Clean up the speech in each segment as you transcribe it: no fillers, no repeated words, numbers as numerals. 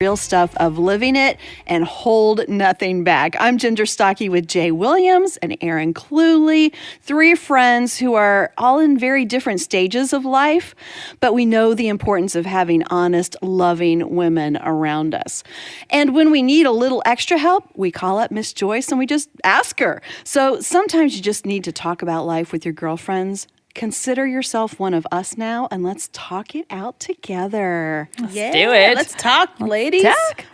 real stuff of living it and hold nothing back. I'm Ginger Stocky with Jay Williams and Aaron Cluley, three friends who are all in very different stages of life, but we know the importance of having honest, loving women around us. And when we need a little extra help, we call up Miss Joyce and we just ask her. So sometimes you just need to talk about life with your girlfriends. Consider yourself one of us now, and let's talk it out together. Let's do it. Let's talk, ladies.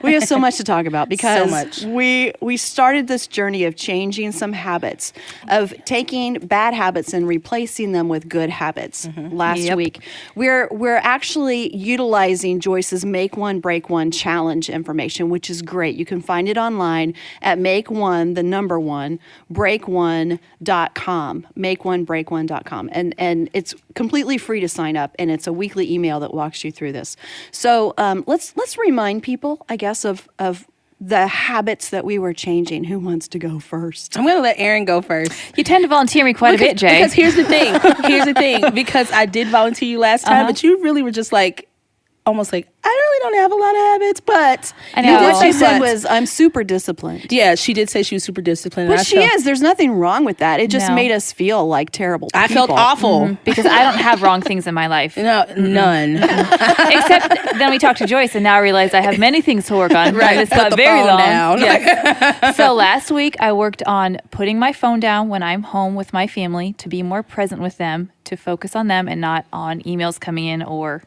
We have so much to talk about because So much. we started this journey of changing some habits, of taking bad habits and replacing them with good habits last week. We're actually utilizing Joyce's Make One, Break One challenge information, which is great. You can find it online at breakonebreak1.com, makeonebreak1.com. And it's completely free to sign up, and it's a weekly email that walks you through this. So let's remind people, I guess, of the habits that we were changing. Who wants to go first? I'm going to let Aaron go first. You tend to volunteer me quite a bit, Jay. Because here's the thing. Because I did volunteer you last time, but you really were just like, almost like, I really don't have a lot of habits, but I know. What she said was, I'm super disciplined. Yeah, she did say she was super disciplined. But she is. There's nothing wrong with that. It just made us feel like terrible people. I felt awful. Because I don't have wrong things in my life. No, none. Except then we talked to Joyce, and now I realize I have many things to work on. Right. This Put got the very phone long. down. Yes. So last week I worked on putting my phone down when I'm home with my family to be more present with them, to focus on them and not on emails coming in or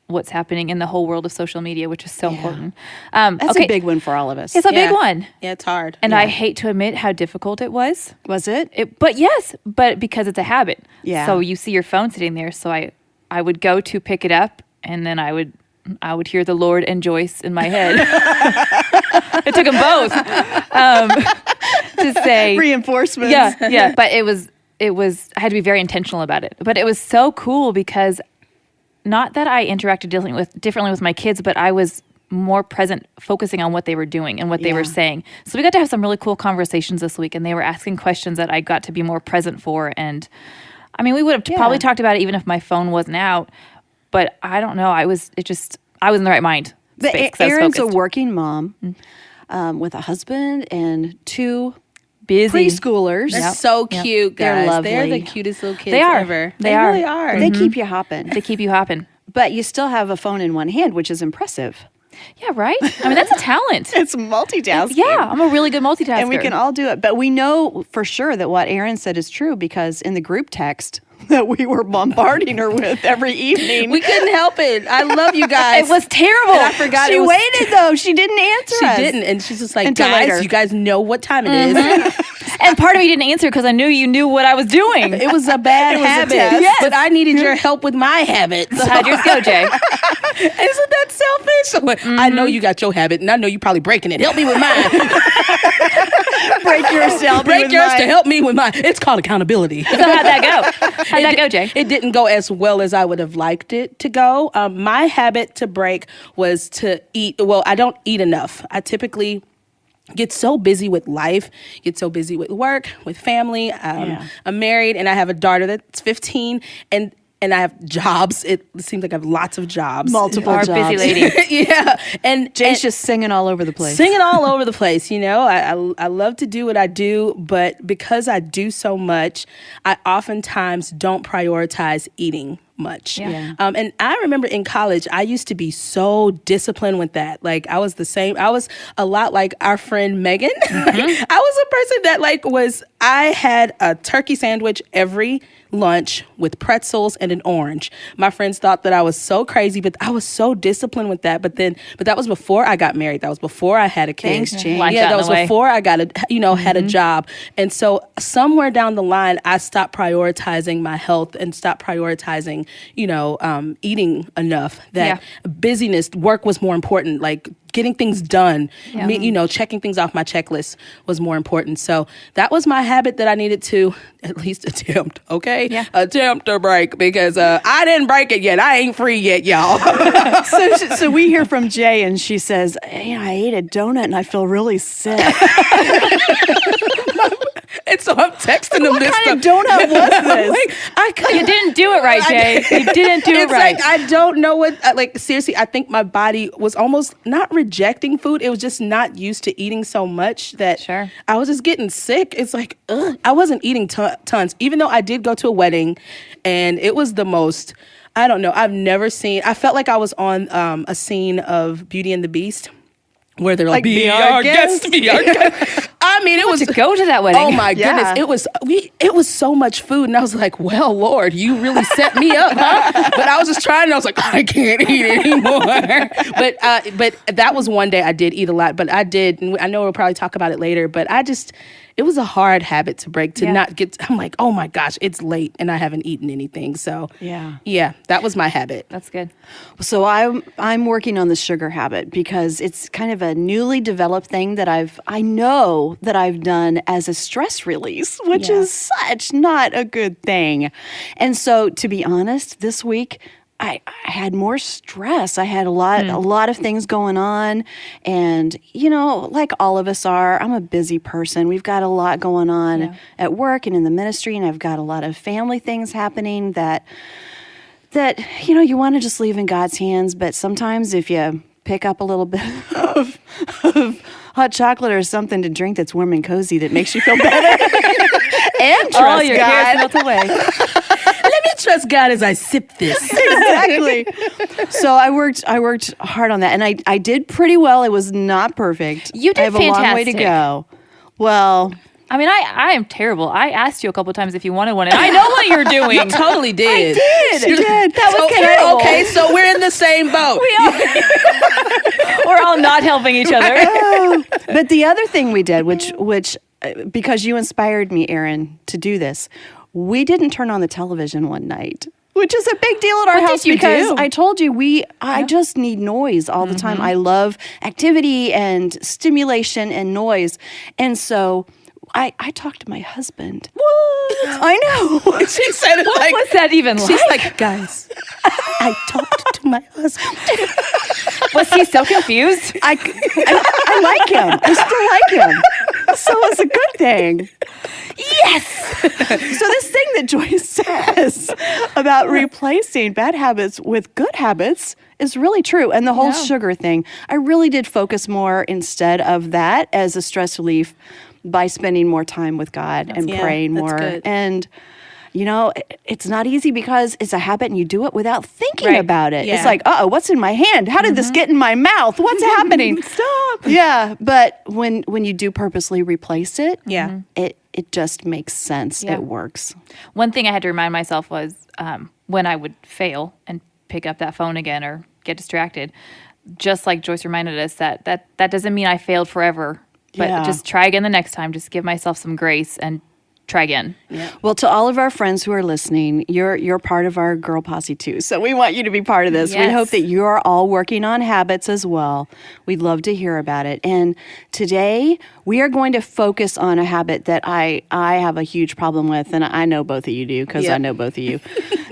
what's happening in the whole world of social media, which is so important. That's a big one for all of us. It's a big one. Yeah, it's hard. And I hate to admit how difficult it was. Was it? But because it's a habit. Yeah. So you see your phone sitting there. So I would go to pick it up, and then I would hear the Lord and Joyce in my head. It took them both to say Reinforcements. Yeah. But it was I had to be very intentional about it. But it was so cool because not that I interacted differently with my kids, but I was more present, focusing on what they were doing and what they were saying. So we got to have some really cool conversations this week, and they were asking questions that I got to be more present for. And I mean, we would have probably talked about it even if my phone wasn't out, but I don't know. I was in the right mind space. Erin's a working mom with a husband and two busy preschoolers. They're so cute, guys. They're lovely. They're the cutest little kids They are. ever. They really are. They keep you hopping. They keep you hopping. But you still have a phone in one hand, which is impressive. Yeah, right? I mean, that's a talent. It's multitasking. Yeah, I'm a really good multitasker. And we can all do it. But we know for sure that what Erin said is true because in the group text that we were bombarding her with every evening. We couldn't help it. I love you guys. It was terrible. And I forgot She waited, though. She didn't answer She us. didn't. And she's just like, Until guys, later. you guys know what time it is. And part of me didn't answer because I knew you knew what I was doing. It was a bad habit. test. But I needed your help with my habits. So how'd yours go, Jay? Isn't that selfish? I know you got your habit, and I know you probably breaking it. Help me with mine. Break yours to help me Break with yours mine. to help me with mine. It's called accountability. So how'd that go? How'd that go, Jay? It didn't go as well as I would have liked it to go. My habit to break was to eat. Well, I don't eat enough. I typically get so busy with life, get so busy with work, with family. I'm married and I have a daughter that's 15 and I have jobs. It seems like I have lots of jobs. Multiple Our jobs. busy lady. Yeah. And Jay's just singing all over the place. Singing all over the place, you know. I love to do what I do, but because I do so much, I oftentimes don't prioritize eating much. Yeah. And I remember in college, I used to be so disciplined with that. Like I was the same. I was a lot like our friend Megan. I was a person that I had a turkey sandwich every lunch with pretzels and an orange. My friends thought that I was so crazy, but I was so disciplined with that. But that was before I got married. That was before I had a kid. Things change. Life Yeah, got that in was the way. before I got had a job. And so somewhere down the line, I stopped prioritizing my health and stopped prioritizing, eating enough. That busyness, work was more important. Like getting things done, checking things off my checklist was more important. So that was my habit that I needed to at least attempt, okay? Yeah. Attempt to break because I didn't break it yet. I ain't free yet, y'all. So we hear from Jay, and she says, I ate a donut, and I feel really sick. And so I'm texting them What this kind of stuff. donut was this? You didn't do it right, Jay. You didn't do it It's right. like, I don't know what, like, seriously, I think my body was almost not rejecting food. It was just not used to eating so much that Sure. I was just getting sick. It's like, ugh. I wasn't eating tons, even though I did go to a wedding and it was the most, I don't know, I felt like I was on a scene of Beauty and the Beast where they're like, be our guest, be our guest. I mean, it was to go to that wedding. Oh my Yeah. goodness, it was so much food, and I was like, "Well, Lord, you really set me up, huh?" But I was just trying, and I was like, "I can't eat anymore." But that was one day I did eat a lot, but I did. And I know we'll probably talk about it later, but it was a hard habit to break to not get. I'm like, oh my gosh, it's late, and I haven't eaten anything. So yeah, that was my habit. That's good. So I'm working on the sugar habit because it's kind of a newly developed thing that I know that I've done as a stress release, which is such not a good thing. And so, to be honest, this week I had more stress. I had a lot of things going on, and like all of us are, I'm a busy person. We've got a lot going on at work and in the ministry, and I've got a lot of family things happening that you want to just leave in God's hands. But sometimes if you pick up a little bit of hot chocolate or something to drink that's warm and cozy that makes you feel better and trust All your cares God. melt away. Let me trust God as I sip this. Exactly. So I worked hard on that, and I did pretty well. It was not perfect. You did I have a long way to fantastic. go. Well, I mean, I am terrible. I asked you a couple times if you wanted one, and I know what you're doing. You totally did. I did. That was Okay, terrible. okay, so we're in the same boat. We're all not helping each other. But the other thing we did, which because you inspired me, Aaron, to do this, we didn't turn on the television one night, which is a big deal at our What house did you because do? I told you I just need noise all the time. I love activity and stimulation and noise, and so I talked to my husband. What? I know. She said it What like, was that even she's like? like, guys, I talked to my husband. Was he so confused? I like him. I still like him. So it's a good thing. Yes. So this thing that Joyce says about replacing bad habits with good habits is really true. And the whole sugar thing, I really did focus more instead of that as a stress relief by spending more time with God and praying that's more. good. And it's not easy because it's a habit and you do it without thinking about it. Yeah. It's like, what's in my hand? How did this get in my mouth? What's happening? Stop. Yeah. But when you do purposely replace it, it just makes sense. Yeah. It works. One thing I had to remind myself was when I would fail and pick up that phone again or get distracted, just like Joyce reminded us that doesn't mean I failed forever, but just try again the next time. Just give myself some grace and try again. Yeah. Well, to all of our friends who are listening, you're part of our girl posse too. So we want you to be part of this. We Yes. hope that you are all working on habits as well. We'd love to hear about it. And today we are going to focus on a habit that I have a huge problem with, and I know both of you do because I know both of you.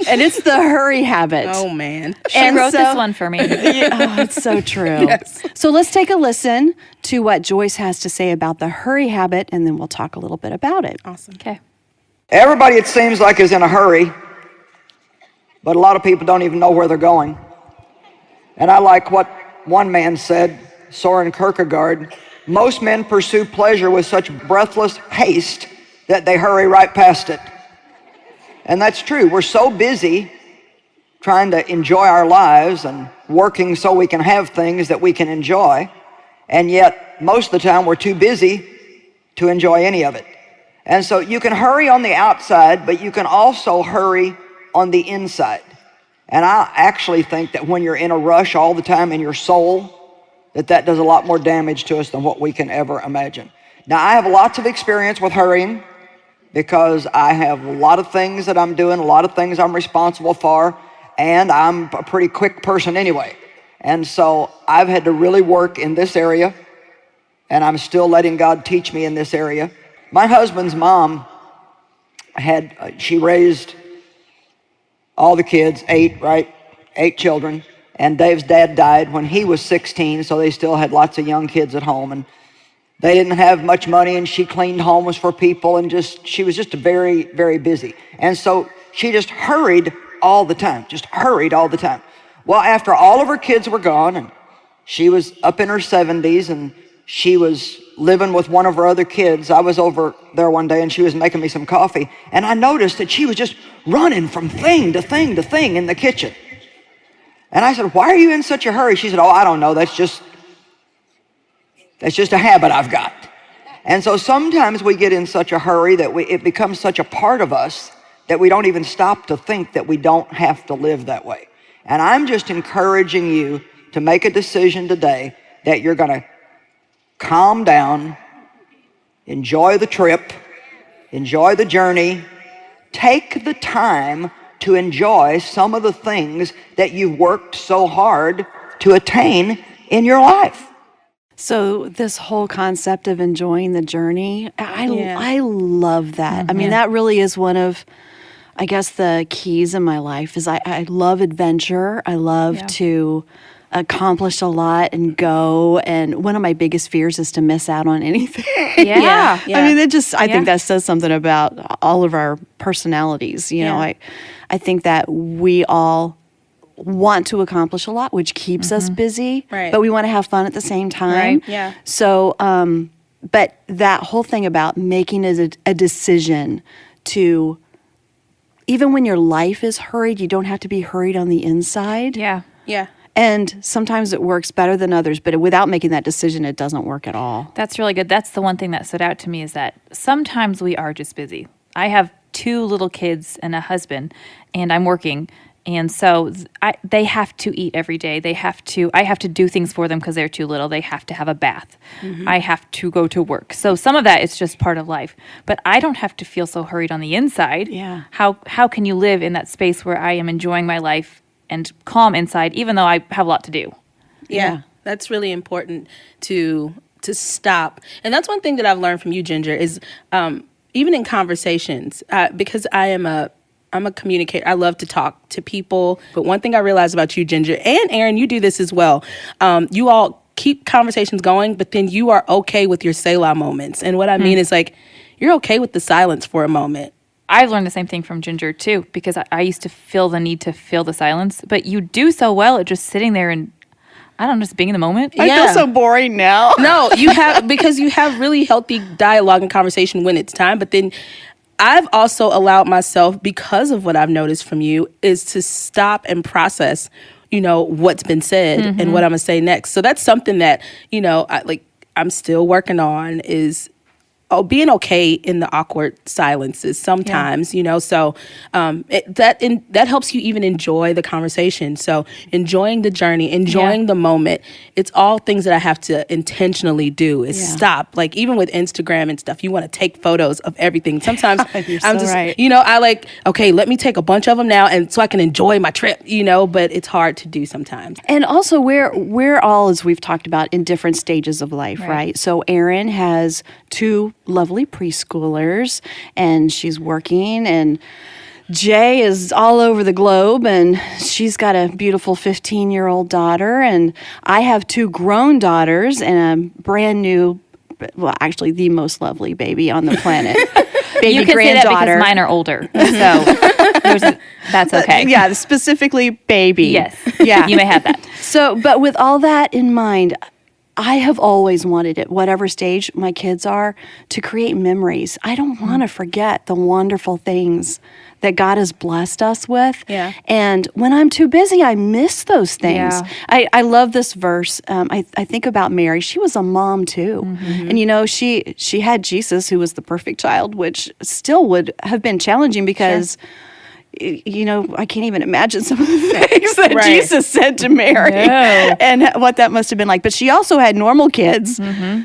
And it's the hurry habit. Oh, man. She wrote this one for me. It's so true. Yes. So let's take a listen to what Joyce has to say about the hurry habit, and then we'll talk a little bit about it. Awesome. Okay. Everybody, it seems like, is in a hurry, but a lot of people don't even know where they're going. And I like what one man said, Soren Kierkegaard, most men pursue pleasure with such breathless haste that they hurry right past it. And that's true. We're so busy trying to enjoy our lives and working so we can have things that we can enjoy, and yet most of the time we're too busy to enjoy any of it. And so you can hurry on the outside, but you can also hurry on the inside. And I actually think that when you're in a rush all the time in your soul, that does a lot more damage to us than what we can ever imagine. Now, I have lots of experience with hurrying because I have a lot of things that I'm doing, a lot of things I'm responsible for, and I'm a pretty quick person anyway. And so I've had to really work in this area, and I'm still letting God teach me in this area. My husband's mom she raised all the kids, 8 children, and Dave's dad died when he was 16, so they still had lots of young kids at home. They didn't have much money, and she cleaned homes for people, and she was just very, very busy. And so she just hurried all the time, Well, after all of her kids were gone, and she was up in her 70s, and she was living with one of her other kids, I was over there one day, and she was making me some coffee, and I noticed that she was just running from thing to thing to thing in the kitchen. And I said, "Why are you in such a hurry?" She said, "Oh, I don't know, that's just a habit I've got." And so sometimes we get in such a hurry that it becomes such a part of us that we don't even stop to think that we don't have to live that way. And I'm just encouraging you to make a decision today that you're going to calm down, enjoy the trip, enjoy the journey, take the time to enjoy some of the things that you've worked so hard to attain in your life. So this whole concept of enjoying the journey, I love that. I mean, that really is one of, I guess, the keys in my life is I love adventure. I love to accomplish a lot and go. And one of my biggest fears is to miss out on anything. Yeah. I mean, I think that says something about all of our personalities. You know, I think that we all want to accomplish a lot, which keeps us busy, but we want to have fun at the same time. Right. Yeah. So, but that whole thing about making a decision to, even when your life is hurried, you don't have to be hurried on the inside. Yeah. Yeah. And sometimes it works better than others, but without making that decision, it doesn't work at all. That's really good. That's the one thing that stood out to me is that sometimes we are just busy. I have 2 little kids and a husband, and I'm working. And so they have to eat every day. I have to do things for them because they're too little. They have to have a bath. I have to go to work. So some of that is just part of life. But I don't have to feel so hurried on the inside. Yeah. How can you live in that space where I am enjoying my life and calm inside, even though I have a lot to do? Yeah. That's really important to stop. And that's one thing that I've learned from you, Ginger, is even in conversations, because I'm a communicator. I love to talk to people. But one thing I realized about you, Ginger, and Aaron, you do this as well. You all keep conversations going, but then you are okay with your Selah moments. And what I mean is, like, you're okay with the silence for a moment. I've learned the same thing from Ginger, too, because I used to feel the need to fill the silence. But you do so well at just sitting there and, I don't know, just being in the moment. I feel so boring now. No, because you have really healthy dialogue and conversation when it's time. But then I've also allowed myself, because of what I've noticed from you, is to stop and process, what's been said and what I'm going to say next. So that's something that, I'm still working on is being okay in the awkward silences sometimes, so that helps you even enjoy the conversation. So enjoying the journey, enjoying the moment, it's all things that I have to intentionally do is stop. Like even with Instagram and stuff, you want to take photos of everything. Sometimes I'm just, I okay, let me take a bunch of them now and so I can enjoy my trip, but it's hard to do sometimes. And also we're all, as we've talked about, in different stages of life, right? So Erin has 2 lovely preschoolers and she's working, and Jay is all over the globe and she's got a beautiful 15-year-old daughter, and I have 2 grown daughters and a brand new, well, actually the most lovely baby on the planet. Baby you can granddaughter. Say that because mine are older, so that's okay. Yeah, specifically baby. Yes, yeah, you may have that. So, but with all that in mind, I have always wanted, at whatever stage my kids are, to create memories. I don't want to forget the wonderful things that God has blessed us with. Yeah. And when I'm too busy, I miss those things. Yeah. I love this verse. I think about Mary. She was a mom too. And she had Jesus, who was the perfect child, which still would have been challenging because I can't even imagine some of the things that Jesus said to Mary and what that must have been like. But she also had normal kids.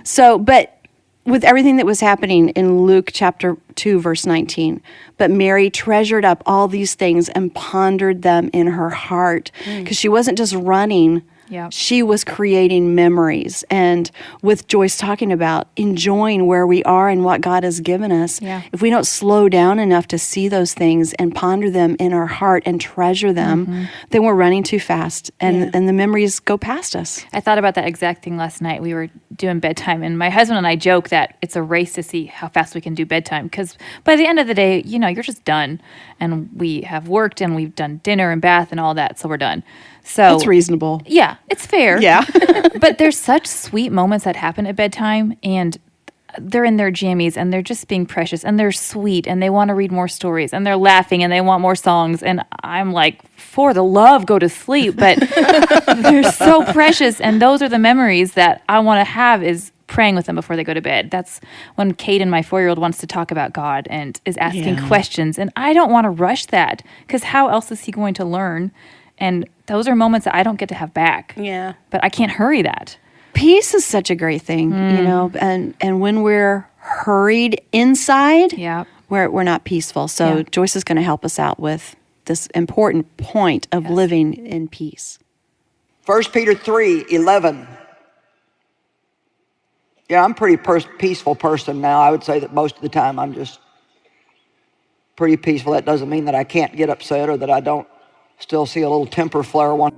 So, but with everything that was happening in Luke chapter 2, verse 19, but Mary treasured up all these things and pondered them in her heart, because she wasn't just running Yeah. She was creating memories. And with Joyce talking about enjoying where we are and what God has given us, Yeah. if we don't slow down enough to see those things and ponder them in our heart and treasure them, then we're running too fast and the memories go past us. I thought about that exact thing last night. We were doing bedtime, and my husband and I joke that it's a race to see how fast we can do bedtime, because by the end of the day, you're just done. And we have worked, and we've done dinner and bath and all that, so we're done. So That's reasonable. Yeah, it's fair. Yeah. But there's such sweet moments that happen at bedtime, and they're in their jammies, and they're just being precious, and they're sweet, and they want to read more stories, and they're laughing, and they want more songs. And I'm like, for the love, go to sleep. But they're so precious, and those are the memories that I want to have, is praying with them before they go to bed. That's when Kate, and my 4-year-old, wants to talk about God and is asking questions. And I don't want to rush that, because how else is he going to learn? And those are moments that I don't get to have back. Yeah. But I can't hurry that. Peace is such a great thing, and when we're hurried inside, Yeah. we're not peaceful. So Yeah. Joyce is going to help us out with this important point of living in peace. 1 Peter 3:11. Yeah, I'm a pretty peaceful person now. I would say that most of the time I'm just pretty peaceful. That doesn't mean that I can't get upset or that I don't still see a little temper flare once.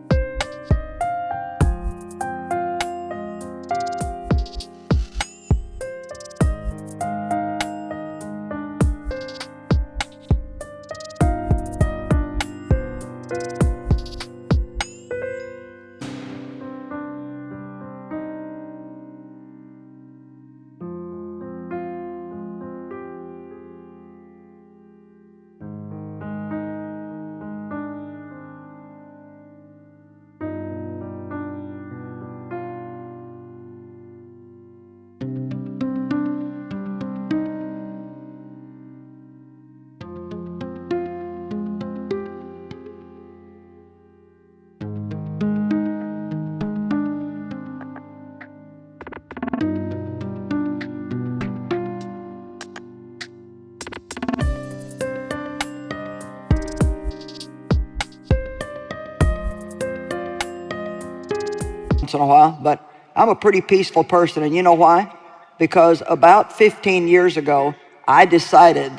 Once in a while, but I'm a pretty peaceful person, and you know why? Because about 15 years ago, I decided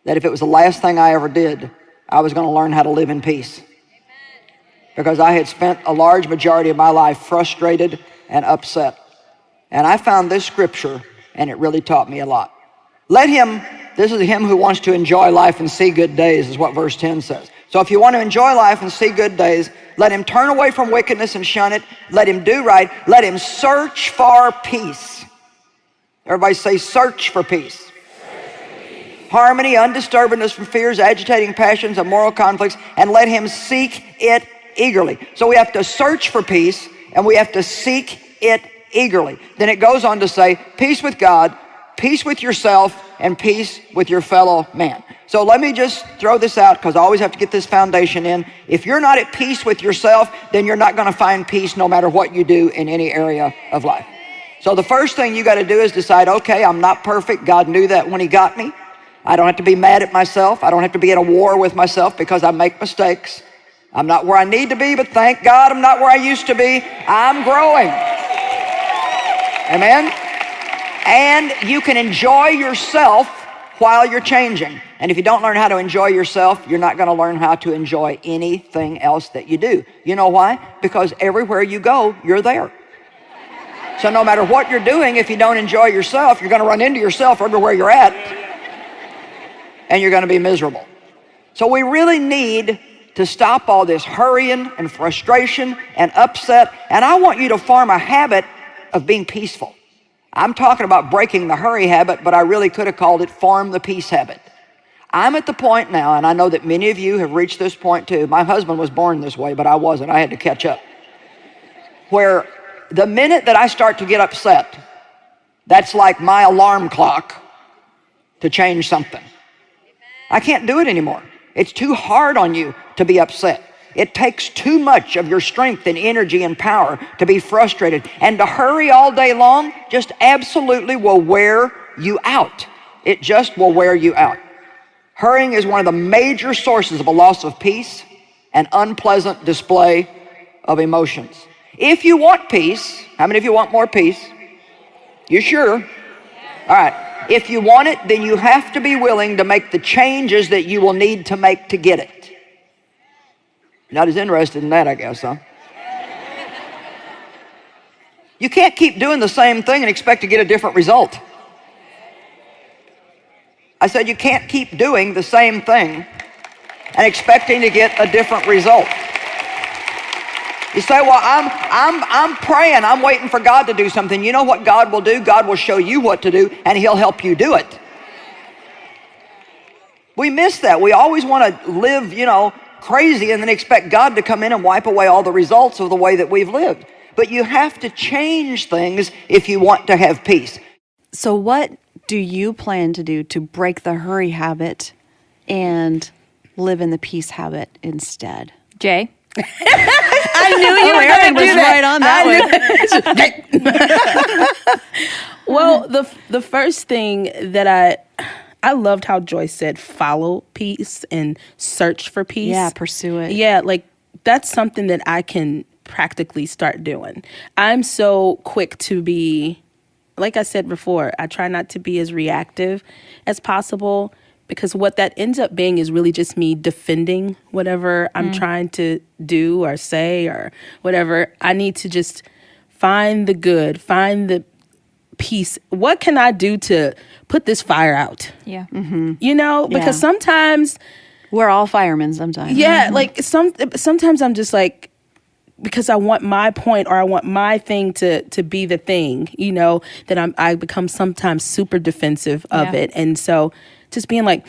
that if it was the last thing I ever did, I was going to learn how to live in peace. Because I had spent a large majority of my life frustrated and upset. And I found this scripture, and it really taught me a lot. This is him who wants to enjoy life and see good days, is what verse 10 says. So if you want to enjoy life and see good days, let him turn away from wickedness and shun it. Let him do right. Let him search for peace. Everybody say, search for peace. Harmony, undisturbedness from fears, agitating passions, and moral conflicts, and let him seek it eagerly. So we have to search for peace, and we have to seek it eagerly. Then it goes on to say, peace with God, peace with yourself, and peace with your fellow man. So let me just throw this out, because I always have to get this foundation in. If you're not at peace with yourself, then you're not going to find peace no matter what you do in any area of life. So the first thing you got to do is decide, okay, I'm not perfect. God knew that when he got me. I don't have to be mad at myself. I don't have to be at a war with myself because I make mistakes. I'm not where I need to be, but thank God I'm not where I used to be. I'm growing. Amen? And you can enjoy yourself while you're changing. And if you don't learn how to enjoy yourself, you're not going to learn how to enjoy anything else that you do. You know why? Because everywhere you go, you're there. So no matter what you're doing, if you don't enjoy yourself, you're going to run into yourself everywhere you're at, and you're going to be miserable. So we really need to stop all this hurrying and frustration and upset. And I want you to form a habit of being peaceful. I'm talking about breaking the hurry habit, but I really could have called it form the peace habit. I'm at the point now, and I know that many of you have reached this point too. My husband was born this way, but I wasn't. I had to catch up. Where the minute that I start to get upset, that's like my alarm clock to change something. I can't do it anymore. It's too hard on you to be upset. It takes too much of your strength and energy and power to be frustrated. And to hurry all day long just absolutely will wear you out. It just will wear you out. Hurrying is one of the major sources of a loss of peace and unpleasant display of emotions. If you want peace, how many of you want more peace? You sure? All right. If you want it, then you have to be willing to make the changes that you will need to make to get it. Not as interested in that, I guess, huh? You can't keep doing the same thing and expect to get a different result. I said you can't keep doing the same thing and expecting to get a different result. You say, well, I'm praying, I'm waiting for God to do something. You know what God will do? God will show you what to do, and He'll help you do it. We miss that. We always want to live, crazy and then expect God to come in and wipe away all the results of the way that we've lived. But you have to change things if you want to have peace. So what do you plan to do to break the hurry habit and live in the peace habit instead? Jay? I knew you were Aaron going to was do that. right on that one. Well, the first thing that I loved how Joyce said, follow peace and search for peace. Yeah, pursue it. Yeah, like that's something that I can practically start doing. I'm so quick to be, like I said before, I try not to be as reactive as possible, because what that ends up being is really just me defending whatever I'm trying to do or say or whatever. I need to just find the good, find the peace. What can I do to put this fire out? Yeah. Because sometimes We're all firemen sometimes. like sometimes I'm just like, because I want my point or I want my thing to be the thing, that I become sometimes super defensive of it. And so just being like,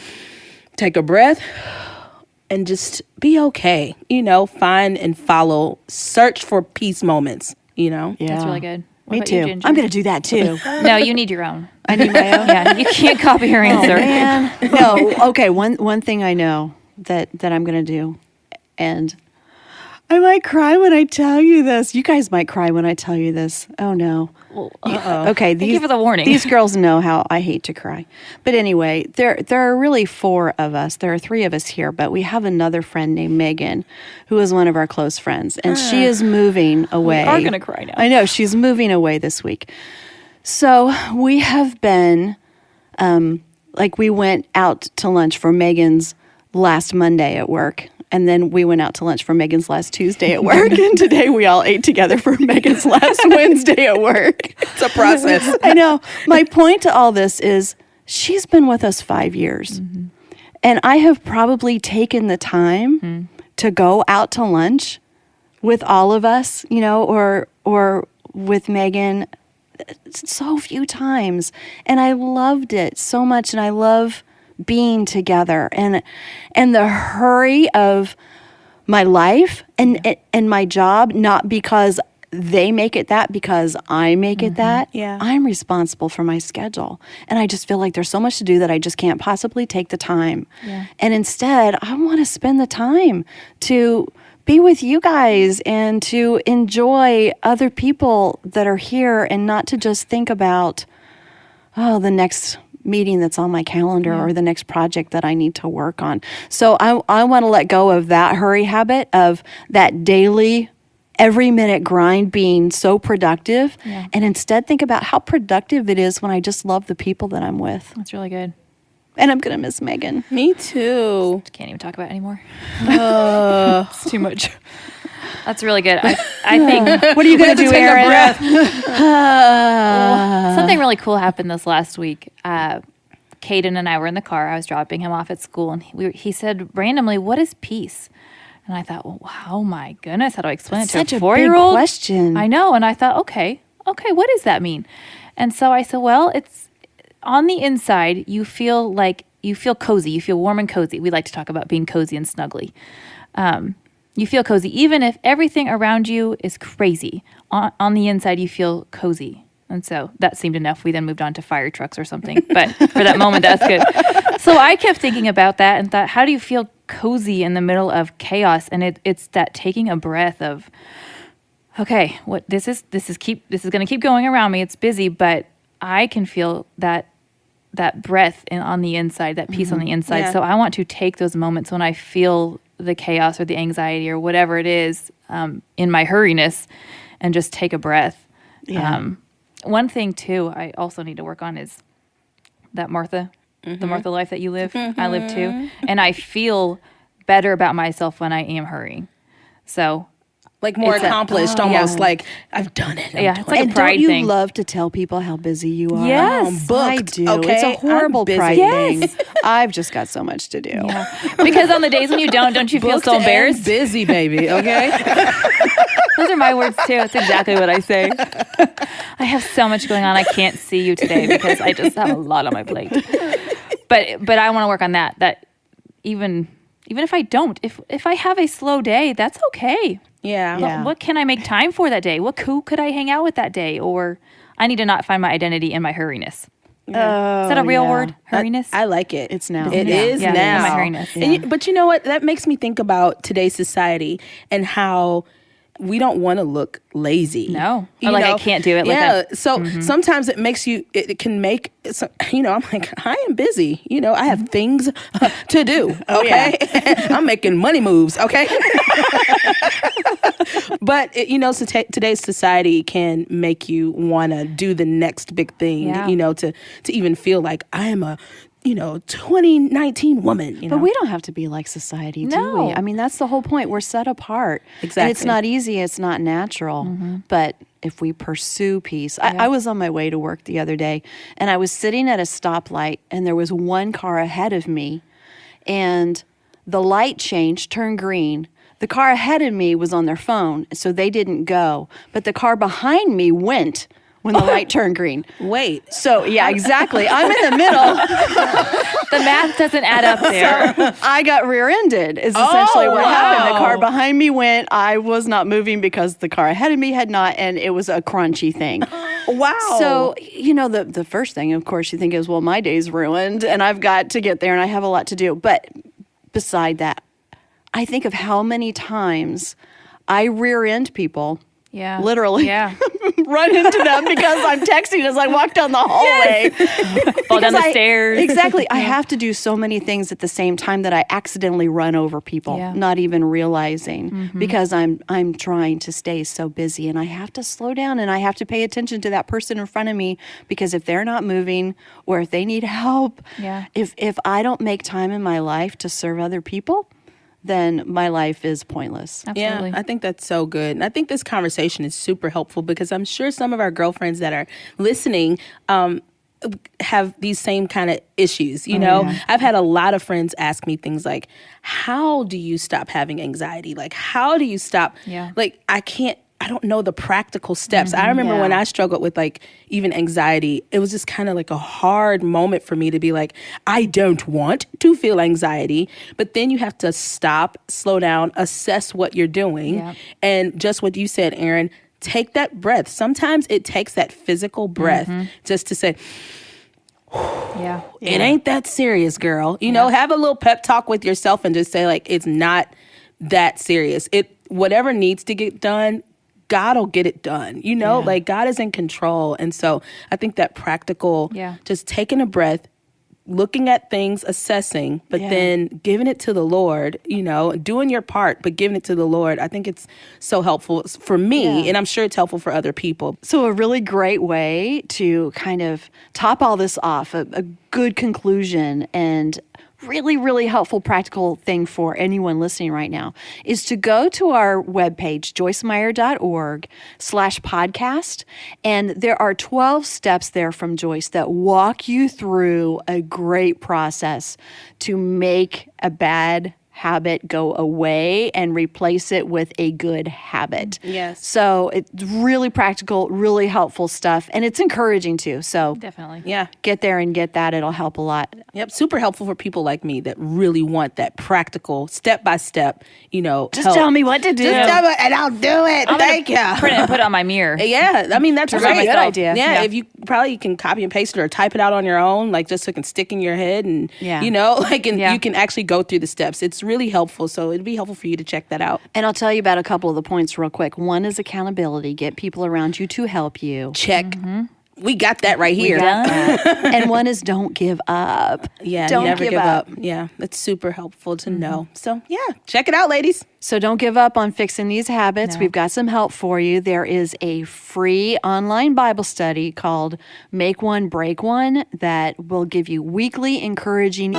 take a breath and just be okay, find and follow, search for peace moments, Yeah. That's really good. What Me about you, too. Ginger? I'm going to do that too. No, you need your own. I need my own. Yeah, you can't copy her answer. Man. No, okay, one thing I know that I'm going to do, and I might cry when I tell you this. You guys might cry when I tell you this. Oh, no. Well, Okay, Thank you for the warning. These girls know how I hate to cry. But anyway, there are really 4 of us. There are 3 of us here, but we have another friend named Megan, who is one of our close friends, and she is moving away. We are going to cry now. I know, she's moving away this week. So we have been, we went out to lunch for Megan's last Monday at work. And then we went out to lunch for Megan's last Tuesday at work. And today we all ate together for Megan's last Wednesday at work. it's a process. I know. My point to all this is she's been with us 5 years. Mm-hmm. And I have probably taken the time to go out to lunch with all of us, or with Megan so few times. And I loved it so much. And I love being together, and the hurry of my life and my job, not because they make it that, because I make it that. Yeah. I'm responsible for my schedule, and I just feel like there's so much to do that I just can't possibly take the time. Yeah. And instead, I want to spend the time to be with you guys and to enjoy other people that are here, and not to just think about, the next meeting that's on my calendar or the next project that I need to work on. So I want to let go of that hurry habit, of that daily, every minute grind being so productive, and instead think about how productive it is when I just love the people that I'm with. That's really good. And I'm going to miss Megan. Me too. Can't even talk about it anymore. It's too much. That's really good. I think. What are you going to do, Aaron? Something really cool happened this last week. Caden and I were in the car. I was dropping him off at school, and he said randomly, "What is peace?" And I thought, well, oh my goodness, how do I explain it to Such a a 4-year-old? big question. I know. And I thought, okay, what does that mean? And so I said, well, it's on the inside, you feel cozy. You feel warm and cozy. We like to talk about being cozy and snuggly. You feel cozy, even if everything around you is crazy. On the inside, you feel cozy. And so that seemed enough. We then moved on to fire trucks or something. But for that moment, that's good. So I kept thinking about that and thought, how do you feel cozy in the middle of chaos? And it's that taking a breath of, okay, what this is going to keep going around me. It's busy, but I can feel that breath on the inside, that peace on the inside. Yeah. So I want to take those moments when I feel the chaos or the anxiety or whatever it is in my hurriness, and just take a breath. Yeah. One thing too, I also need to work on is that Martha, the Martha life that you live, I live too. And I feel better about myself when I am hurrying. So Like more accomplished, almost like I've done it. Yeah, it's like And a pride don't you thing. love to tell people how busy you are? Yes. I booked, do. okay? It's a horrible I'm busy. pride Yes. thing. I've just got so much to do. Yeah. Because on the days when you don't you feel Booked so and embarrassed? busy, baby. Okay. Those are my words too. It's exactly what I say. I have so much going on. I can't see you today because I just have a lot on my plate. But I want to work on that. That even if I don't, if I have a slow day, that's okay. Yeah. Yeah. What can I make time for that day? Who could I hang out with that day? Or I need to not find my identity in my hurriness. Is that a real word? Hurriness? I like it. It's now. It Yeah. is Yeah, now. my hurriness. And but you know what? That makes me think about today's society and how we don't want to look lazy. No. Or You like I know? can't do it. Yeah. Like So sometimes it makes you, it can make, I'm like, I am busy. I have things to do. Okay. I'm making money moves. Okay. But, so today's society can make you want to do the next big thing, Yeah. to even feel like I am a, 2019 woman. But we don't have to be like society, do No. we? I mean, that's the whole point. We're set apart. Exactly. And it's not easy. It's not natural. But if we pursue peace, I was on my way to work the other day, and I was sitting at a stoplight, and there was one car ahead of me, and the light changed, turned green. The car ahead of me was on their phone, so they didn't go. But the car behind me went when the light turned green. Wait. So, yeah, exactly. I'm in the middle. the math doesn't add up there. I got rear-ended is essentially what happened. The car wow. behind me went. I was not moving because the car ahead of me had not, and it was a crunchy thing. Wow. So, the first thing, of course, you think is, well, my day's ruined, and I've got to get there, and I have a lot to do. But beside that, I think of how many times I rear-end people. Yeah. Literally. Yeah. Run into them because I'm texting as I walk down the hallway. Fall down Because the stairs. Exactly. I have to do so many things at the same time that I accidentally run over people, Yeah. not even realizing because I'm trying to stay so busy, and I have to slow down and I have to pay attention to that person in front of me, because if they're not moving or if they need help, Yeah. if I don't make time in my life to serve other people, then my life is pointless. Absolutely. Yeah, I think that's so good. And I think this conversation is super helpful because I'm sure some of our girlfriends that are listening have these same kind of issues. I've had a lot of friends ask me things like, how do you stop having anxiety? Like, how do you stop? Yeah. Like, I don't know the practical steps. I remember when I struggled with like even anxiety, it was just kind of like a hard moment for me to be like, I don't want to feel anxiety. But then you have to stop, slow down, assess what you're doing. Yeah. And just what you said, Aaron, take that breath. Sometimes it takes that physical breath just to say, Yeah. it ain't that serious, girl. Have a little pep talk with yourself and just say like, it's not that serious. Whatever needs to get done, God will get it done. Like God is in control. And so I think that practical, just taking a breath, looking at things, assessing, but then giving it to the Lord, doing your part, but giving it to the Lord. I think it's so helpful for me, and I'm sure it's helpful for other people. So a really great way to kind of top all this off, a good conclusion and really, really helpful practical thing for anyone listening right now is to go to our webpage, joycemeyer.org/podcast. And there are 12 steps there from Joyce that walk you through a great process to make a bad habit go away and replace it with a good habit. Yes. So it's really practical, really helpful stuff, and it's encouraging too. So Definitely. Yeah. get there and get that. It'll help a lot. Yep. Super helpful for people like me that really want that practical, step-by-step, Just help. tell me what to do. Just tell me and I'll do it. Thank you. Print it and put it on my mirror. Yeah, I mean that's Turn a on great myself. idea. Yeah, Yeah. if you probably can copy and paste it or type it out on your own, like just so it can stick in your head, and Yeah. you can actually go through the steps. It's really helpful. So it'd be helpful for you to check that out. And I'll tell you about a couple of the points real quick. One is accountability. Get people around you to help you. Check. We got that right here. And one is don't give up. Yeah, don't never give up. Yeah, that's super helpful to know. So, yeah, check it out, ladies. So don't give up on fixing these habits. No. We've got some help for you. There is a free online Bible study called Make One, Break One that will give you weekly encouraging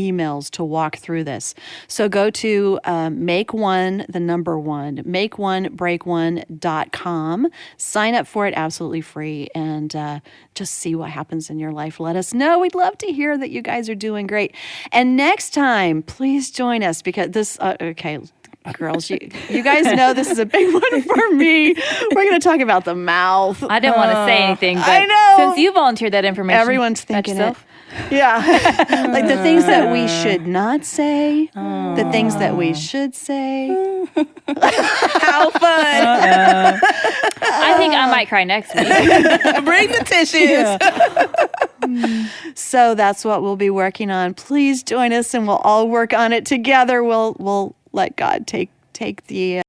emails to walk through this. So go to makeonebreak1.com. Sign up for it absolutely free and just see what happens in your life. Let us know. We'd love to hear that you guys are doing great. And next time, please join us because this, okay, girls, you guys know this is a big one for me. We're going to talk about the mouth. I didn't want to say anything, but I know. since you volunteered that information, Everyone's thinking yourself. it. Yeah. Like the things that we should not say, the things that we should say. How fun. I think I might cry next week. Bring the tissues. So that's what we'll be working on. Please join us and we'll all work on it together. We'll let God take the